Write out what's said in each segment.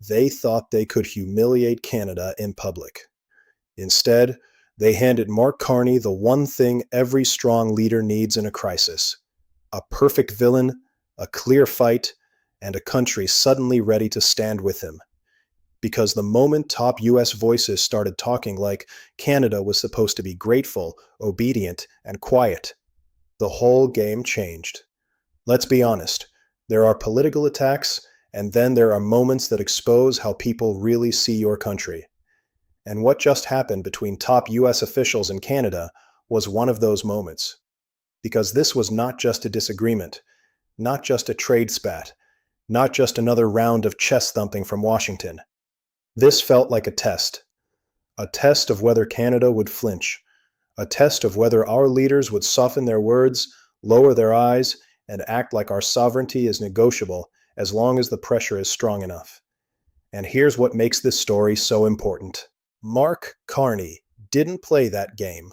They thought they could humiliate Canada in public. Instead, they handed Mark Carney the one thing every strong leader needs in a crisis: a perfect villain, a clear fight, and a country suddenly ready to stand with him. Because the moment top US voices started talking like Canada was supposed to be grateful, obedient, and quiet, the whole game changed. Let's be honest, there are political attacks, and then there are moments that expose how people really see your country. And what just happened between top US officials in Canada was one of those moments. Because this was not just a disagreement, not just a trade spat, not just another round of chest thumping from Washington. This felt like a test of whether Canada would flinch, a test of whether our leaders would soften their words, lower their eyes, and act like our sovereignty is negotiable as long as the pressure is strong enough. And here's what makes this story so important. Mark Carney didn't play that game.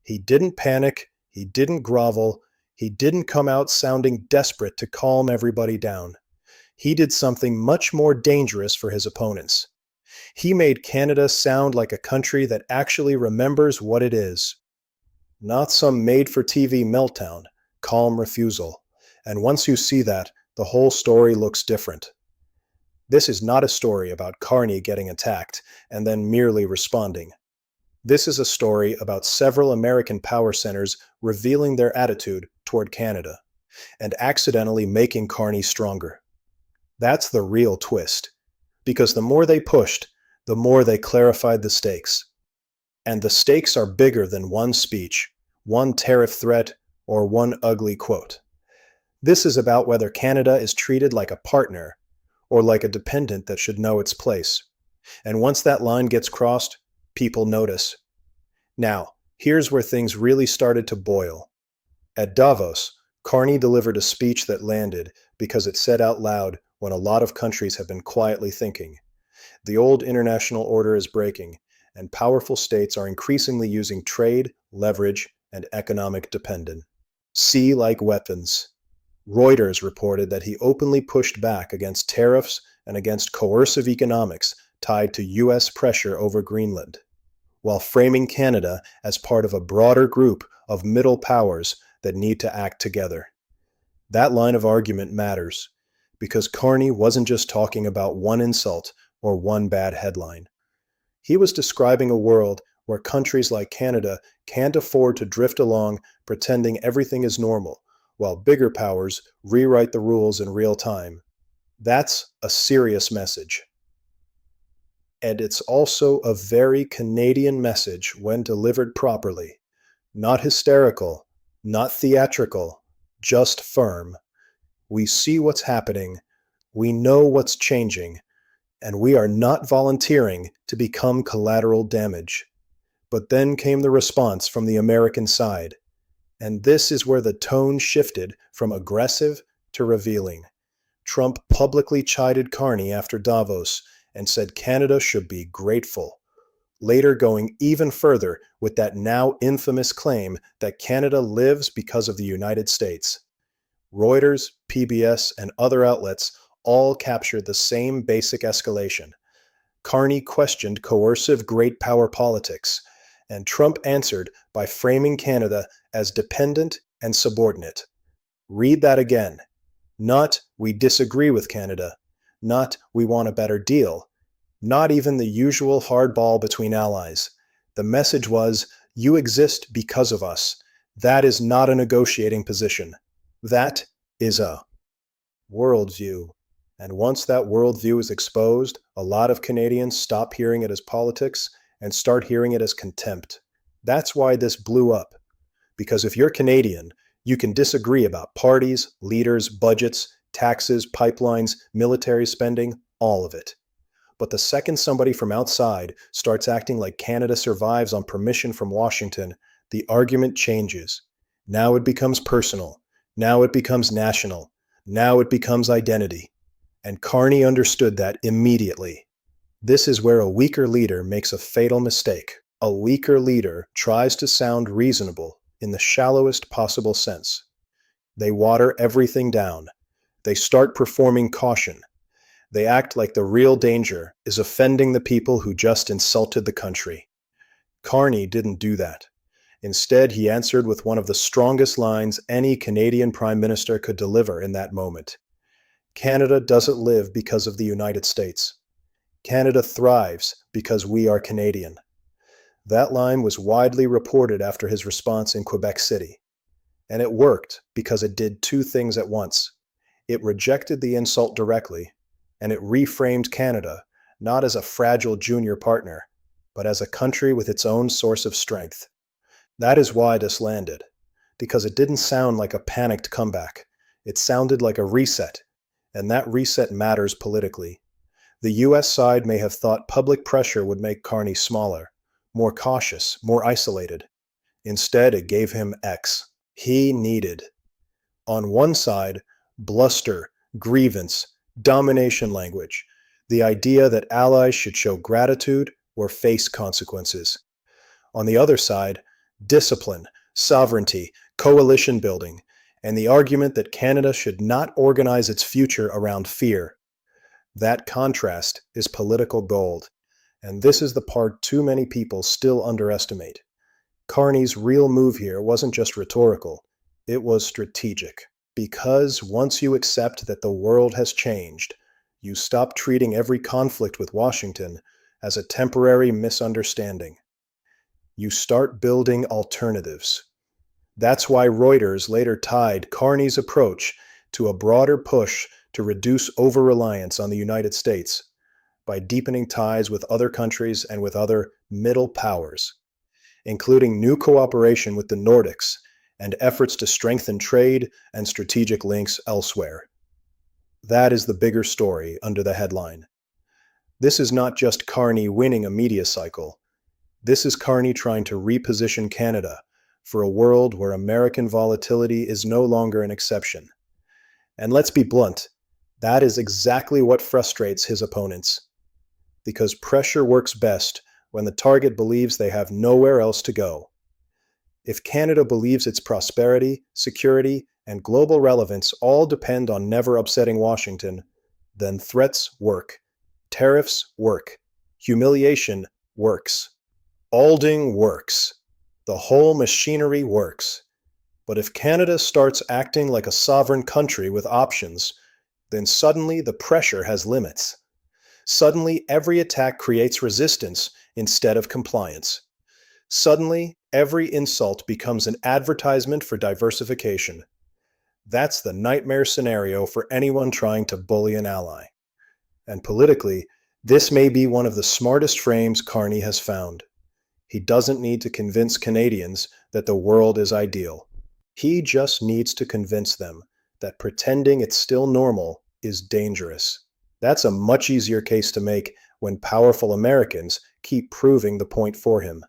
He didn't panic, he didn't grovel, he didn't come out sounding desperate to calm everybody down. He did something much more dangerous for his opponents. He made Canada sound like a country that actually remembers what it is. Not some made-for-TV meltdown, calm refusal. And once you see that, the whole story looks different. This is not a story about Carney getting attacked and then merely responding. This is a story about several American power centers revealing their attitude toward Canada and accidentally making Carney stronger. That's the real twist, because the more they pushed, the more they clarified the stakes. And the stakes are bigger than one speech, one tariff threat, or one ugly quote. This is about whether Canada is treated like a partner or like a dependent that should know its place. And once that line gets crossed, people notice. Now, here's where things really started to boil. At Davos, Carney delivered a speech that landed because it said out loud when a lot of countries have been quietly thinking. The old international order is breaking, and powerful states are increasingly using trade, leverage, and economic dependence. Sea like weapons. Reuters reported that he openly pushed back against tariffs and against coercive economics tied to U.S. pressure over Greenland, while framing Canada as part of a broader group of middle powers that need to act together. That line of argument matters, because Carney wasn't just talking about one insult or one bad headline. He was describing a world where countries like Canada can't afford to drift along pretending everything is normal, while bigger powers rewrite the rules in real time. That's a serious message. And it's also a very Canadian message when delivered properly. Not hysterical, not theatrical, just firm. We see what's happening, we know what's changing, and we are not volunteering to become collateral damage. But then came the response from the American side. And this is where the tone shifted from aggressive to revealing. Trump publicly chided Carney after Davos and said Canada should be grateful, later going even further with that now infamous claim that Canada lives because of the United States. Reuters, PBS, and other outlets all captured the same basic escalation. Carney questioned coercive great power politics, and Trump answered by framing Canada as dependent and subordinate. Read that again. Not, we disagree with Canada. Not, we want a better deal. Not even the usual hardball between allies. The message was, you exist because of us. That is not a negotiating position. That is a worldview. And once that worldview is exposed, a lot of Canadians stop hearing it as politics and start hearing it as contempt. That's why this blew up. Because if you're Canadian, you can disagree about parties, leaders, budgets, taxes, pipelines, military spending, all of it. But the second somebody from outside starts acting like Canada survives on permission from Washington, the argument changes. Now it becomes personal. Now it becomes national. Now it becomes identity. And Carney understood that immediately. This is where a weaker leader makes a fatal mistake. A weaker leader tries to sound reasonable in the shallowest possible sense. They water everything down. They start performing caution. They act like the real danger is offending the people who just insulted the country. Carney didn't do that. Instead, he answered with one of the strongest lines any Canadian Prime Minister could deliver in that moment. Canada doesn't live because of the United States. Canada thrives because we are Canadian. That line was widely reported after his response in Quebec City. And it worked because it did two things at once. It rejected the insult directly, and it reframed Canada not as a fragile junior partner, but as a country with its own source of strength. That is why this landed, because it didn't sound like a panicked comeback. It sounded like a reset, and that reset matters politically. The U.S. side may have thought public pressure would make Carney smaller, more cautious, more isolated. Instead, it gave him X. He needed. On one side, bluster, grievance, domination language, the idea that allies should show gratitude or face consequences. On the other side, discipline, sovereignty, coalition building, and the argument that Canada should not organize its future around fear. That contrast is political gold, and this is the part too many people still underestimate. Carney's real move here wasn't just rhetorical, it was strategic. Because once you accept that the world has changed, you stop treating every conflict with Washington as a temporary misunderstanding. You start building alternatives. That's why Reuters later tied Carney's approach to a broader push to reduce over-reliance on the United States by deepening ties with other countries and with other middle powers, including new cooperation with the Nordics and efforts to strengthen trade and strategic links elsewhere. That is the bigger story under the headline. This is not just Carney winning a media cycle. This is Carney trying to reposition Canada for a world where American volatility is no longer an exception. And let's be blunt, that is exactly what frustrates his opponents. Because pressure works best when the target believes they have nowhere else to go. If Canada believes its prosperity, security, and global relevance all depend on never upsetting Washington, then threats work. Tariffs work. Humiliation works. Alding works. The whole machinery works. But if Canada starts acting like a sovereign country with options, then suddenly the pressure has limits. Suddenly every attack creates resistance instead of compliance. Suddenly, every insult becomes an advertisement for diversification. That's the nightmare scenario for anyone trying to bully an ally. And politically, this may be one of the smartest frames Carney has found. He doesn't need to convince Canadians that the world is ideal. He just needs to convince them that pretending it's still normal is dangerous. That's a much easier case to make when powerful Americans keep proving the point for him.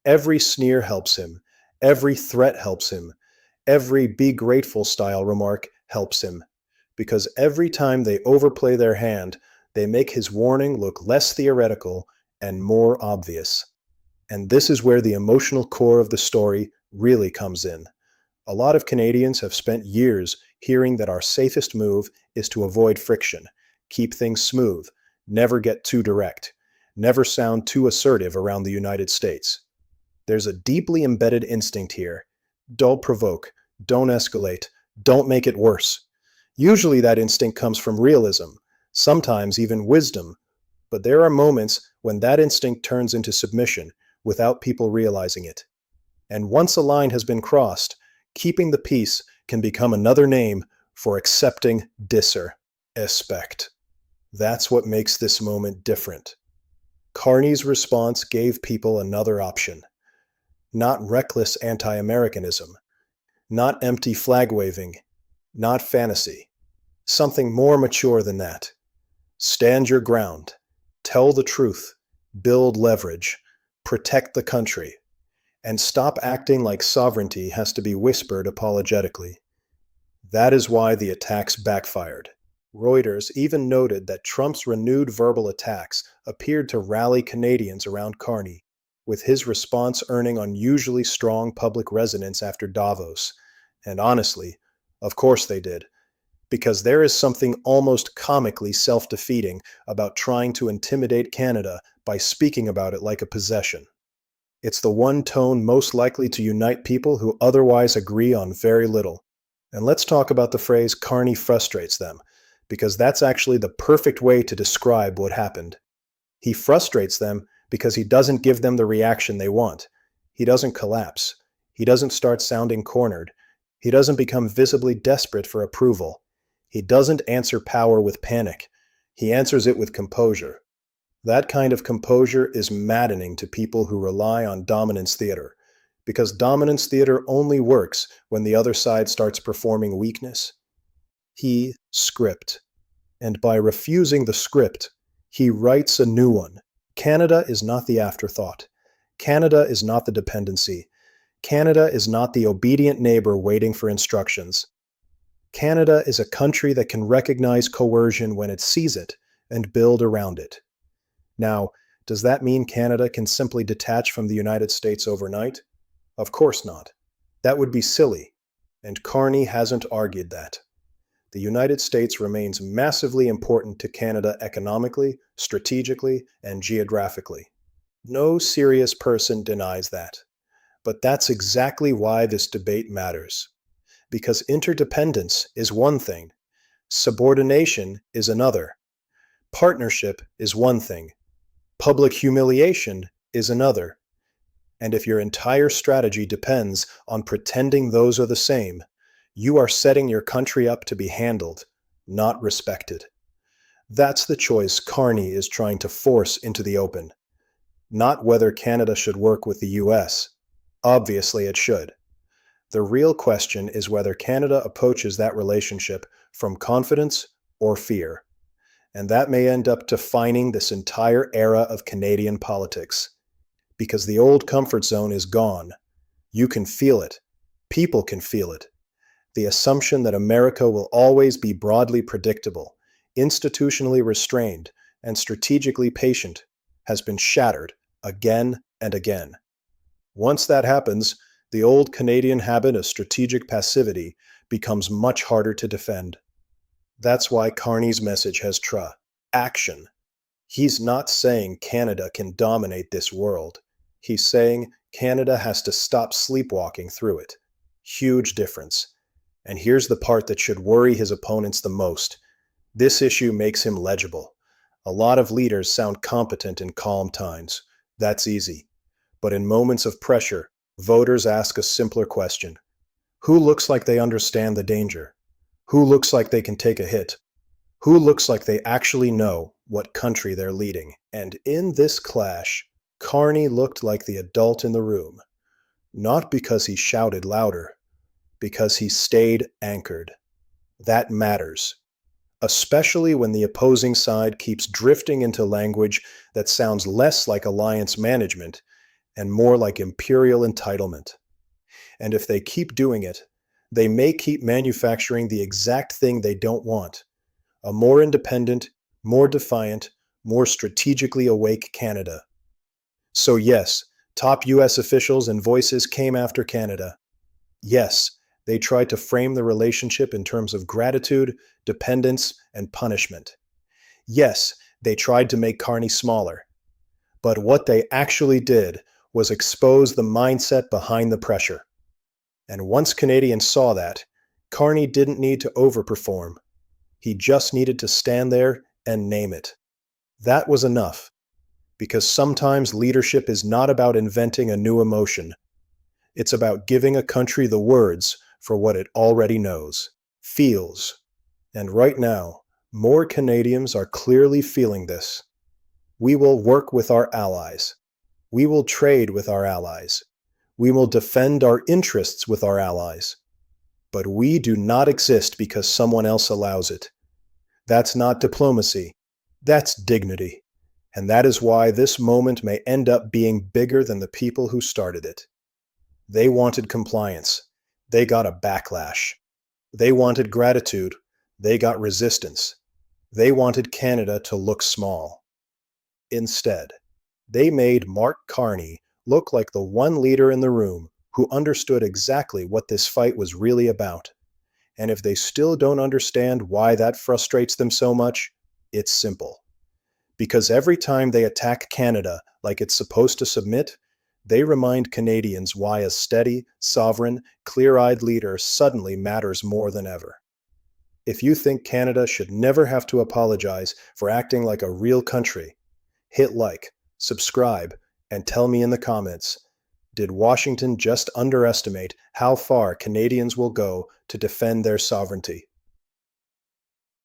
Every sneer helps him. Every threat helps him. Every be grateful style remark helps him. Because every time they overplay their hand, they make his warning look less theoretical and more obvious. And this is where the emotional core of the story really comes in. A lot of Canadians have spent years hearing that our safest move is to avoid friction, keep things smooth, never get too direct, never sound too assertive around the United States. There's a deeply embedded instinct here. Don't provoke, don't escalate, don't make it worse. Usually that instinct comes from realism, sometimes even wisdom, but there are moments when that instinct turns into submission without people realizing it. And once a line has been crossed, keeping the peace can become another name for accepting disrespect. That's what makes this moment different. Carney's response gave people another option. Not reckless anti-Americanism, not empty flag-waving, not fantasy. Something more mature than that. Stand your ground, tell the truth, build leverage, protect the country, and stop acting like sovereignty has to be whispered apologetically. That is why the attacks backfired. Reuters even noted that Trump's renewed verbal attacks appeared to rally Canadians around Carney, with his response earning unusually strong public resonance after Davos. And honestly, of course they did. because there is something almost comically self-defeating about trying to intimidate Canada by speaking about it like a possession. It's the one tone most likely to unite people who otherwise agree on very little. And let's talk about the phrase Carney frustrates them, because that's actually the perfect way to describe what happened. He frustrates them because he doesn't give them the reaction they want. He doesn't collapse. He doesn't start sounding cornered. He doesn't become visibly desperate for approval. He doesn't answer power with panic. He answers it with composure. That kind of composure is maddening to people who rely on dominance theater, because dominance theater only works when the other side starts performing weakness. He script. And by refusing the script, he writes a new one. Canada is not the afterthought. Canada is not the dependency. Canada is not the obedient neighbor waiting for instructions. Canada is a country that can recognize coercion when it sees it and build around it. Now, does that mean Canada can simply detach from the United States overnight? Of course not. That would be silly, and Carney hasn't argued that. The United States remains massively important to Canada economically, strategically, and geographically. No serious person denies that. But that's exactly why this debate matters. Because interdependence is one thing, subordination is another, partnership is one thing, public humiliation is another. And if your entire strategy depends on pretending those are the same, you are setting your country up to be handled, not respected. That's the choice Carney is trying to force into the open. Not whether Canada should work with the U.S. Obviously it should. The real question is whether Canada approaches that relationship from confidence or fear. And that may end up defining this entire era of Canadian politics. Because the old comfort zone is gone. You can feel it. People can feel it. The assumption that America will always be broadly predictable, institutionally restrained, and strategically patient has been shattered again and again. Once that happens, the old Canadian habit of strategic passivity becomes much harder to defend. That's why Carney's message has action. He's not saying Canada can dominate this world. He's saying Canada has to stop sleepwalking through it. Huge difference. And here's the part that should worry his opponents the most. This issue makes him legible. A lot of leaders sound competent in calm times. That's easy. But in moments of pressure, voters ask a simpler question. Who looks like they understand the danger? Who looks like they can take a hit? Who looks like they actually know what country they're leading? And in this clash, Carney looked like the adult in the room. Not because he shouted louder, because he stayed anchored. That matters. Especially when the opposing side keeps drifting into language that sounds less like alliance management and more like imperial entitlement. And if they keep doing it, they may keep manufacturing the exact thing they don't want. A more independent, more defiant, more strategically awake Canada. So yes, top U.S. officials and voices came after Canada. Yes, they tried to frame the relationship in terms of gratitude, dependence, and punishment. Yes, they tried to make Carney smaller. But what they actually did was expose the mindset behind the pressure. And once Canadians saw that, Carney didn't need to overperform. He just needed to stand there and name it. That was enough. Because sometimes leadership is not about inventing a new emotion. It's about giving a country the words for what it already knows, feels. And right now, more Canadians are clearly feeling this. We will work with our allies. We will trade with our allies. We will defend our interests with our allies. But we do not exist because someone else allows it. That's not diplomacy. That's dignity. And that is why this moment may end up being bigger than the people who started it. They wanted compliance. They got a backlash. They wanted gratitude. They got resistance. They wanted Canada to look small. Instead, they made Mark Carney look like the one leader in the room who understood exactly what this fight was really about. And if they still don't understand why that frustrates them so much, it's simple. Because every time they attack Canada like it's supposed to submit, they remind Canadians why a steady, sovereign, clear-eyed leader suddenly matters more than ever. If you think Canada should never have to apologize for acting like a real country, hit like, subscribe, and tell me in the comments, did Washington just underestimate how far Canadians will go to defend their sovereignty?